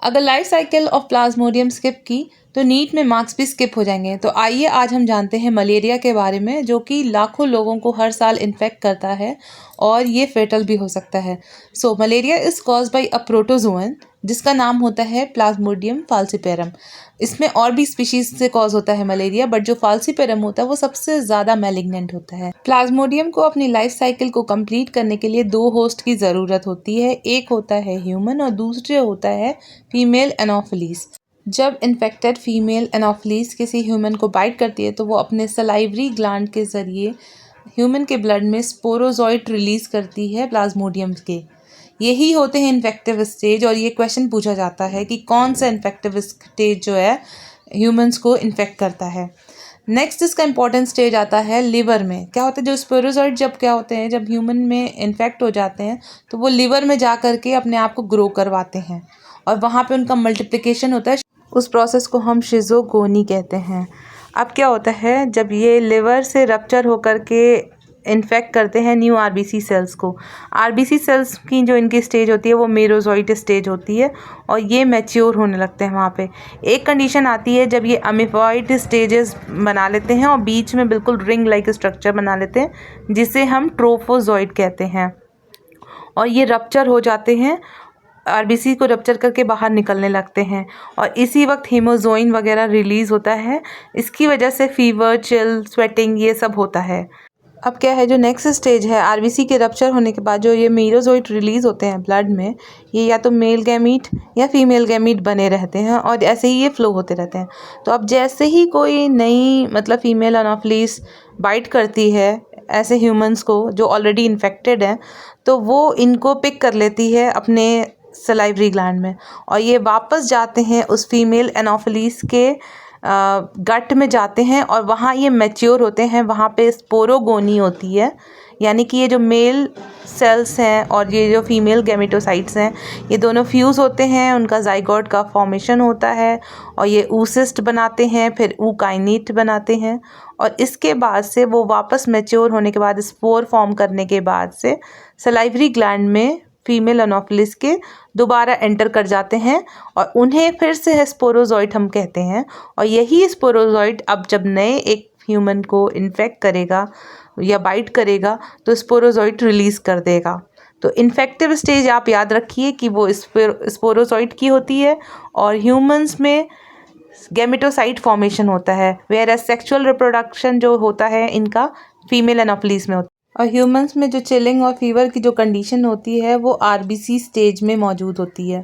अगर life cycle of Plasmodium skip की तो नीट में मार्क्स भी स्किप हो जाएंगे। तो आइए आज हम जानते हैं मलेरिया के बारे में, जो कि लाखों लोगों को हर साल इन्फेक्ट करता है और ये फेटल भी हो सकता है। So malaria is cause by a protozoan जिसका नाम होता है प्लाज्मोडियम फाल्सिपेरम। इसमें और भी स्पीशीज से कॉज होता है मलेरिया, बट जो फाल्सिपेरम होता है वो सबसे ज़्यादा मैलिग्नेंट होता है। प्लाज्मोडियम को अपनी लाइफ साइकिल को कंप्लीट करने के लिए 2 होस्ट की ज़रूरत होती है। एक होता है ह्यूमन और दूसरे होता है फीमेल एनोफिलीज। जब इन्फेक्टेड फीमेल एनोफिलीज किसी ह्यूमन को बाइट करती है तो वो अपने सलाइवरी ग्लैंड के ज़रिए ह्यूमन के ब्लड में स्पोरोजॉइट रिलीज करती है प्लाज्मोडियम के। यही होते हैं इन्फेक्टिव स्टेज, और ये क्वेश्चन पूछा जाता है कि कौन सा इन्फेक्टिव स्टेज जो है ह्यूमंस को इन्फेक्ट करता है। नेक्स्ट इसका इंपॉर्टेंट स्टेज आता है लिवर में। क्या होता है, जो स्पोरोजॉइट जब क्या होते हैं, जब ह्यूमन में इन्फेक्ट हो जाते हैं तो वो लिवर में जा कर के अपने आप को ग्रो करवाते हैं और वहाँ पे उनका मल्टीप्लिकेशन होता है। उस प्रोसेस को हम शिज़ोगोनी कहते हैं। अब क्या होता है, जब ये लिवर से रप्चर होकर के इन्फेक्ट करते हैं न्यू आरबीसी सेल्स को। आरबीसी सेल्स की जो इनकी स्टेज होती है वो मेरोजॉइट स्टेज होती है और ये मैच्योर होने लगते हैं। वहाँ पे एक कंडीशन आती है जब ये अमीफॉइड स्टेजेस बना लेते हैं और बीच में बिल्कुल रिंग लाइक स्ट्रक्चर बना लेते हैं, जिसे हम ट्रोफोजॉइट कहते हैं, और ये रप्चर हो जाते हैं, आरबीसी को रप्चर करके बाहर निकलने लगते हैं और इसी वक्त हीमोजोइन वगैरह रिलीज़ होता है। इसकी वजह से फीवर, चिल, स्वेटिंग ये सब होता है। अब क्या है, जो नेक्स्ट स्टेज है आरबीसी के रप्चर होने के बाद जो ये मेरोजॉइट रिलीज़ होते हैं ब्लड में, ये या तो मेल गैमीट या फीमेल गैमीट बने रहते हैं और ऐसे ही ये फ्लो होते रहते हैं। तो अब जैसे ही कोई नई फीमेल एनोफिलीज बाइट करती है ऐसे ह्यूमंस को जो ऑलरेडी इन्फेक्टेड हैं, तो वो इनको पिक कर लेती है अपने सलाइवरी ग्लैंड में और ये वापस जाते हैं उस फीमेल एनोफिलीज के गट में जाते हैं और वहाँ ये मैच्योर होते हैं। वहाँ पे स्पोरोगोनी होती है, यानी कि ये जो मेल सेल्स हैं और ये जो फीमेल गैमेटोसाइट्स हैं ये दोनों फ्यूज़ होते हैं, उनका जाइगोट का फॉर्मेशन होता है और ये ऊसिस्ट बनाते हैं, फिर ऊकाइनेट बनाते हैं और इसके बाद से वो वापस मैच्योर होने के बाद स्पोर फॉर्म करने के बाद से सलाइवरी ग्लैंड में फीमेल एनोफिलिस के दोबारा एंटर कर जाते हैं और उन्हें फिर से स्पोरोजॉइट हम कहते हैं। और यही स्पोरोजॉइट अब जब नए एक ह्यूमन को इन्फेक्ट करेगा या बाइट करेगा तो स्पोरोजॉइट रिलीज़ कर देगा। तो इन्फेक्टिव स्टेज आप याद रखिए कि वो स्पोरोजॉइट की होती है और ह्यूमंस में गैमेटोसाइट फॉर्मेशन होता है, वेयर एज सेक्सुअल रिप्रोडक्शन जो होता है इनका फीमेल एनोफिलीज में होता है। और ह्यूमंस में जो चिलिंग और फीवर की जो कंडीशन होती है वो आरबीसी स्टेज में मौजूद होती है।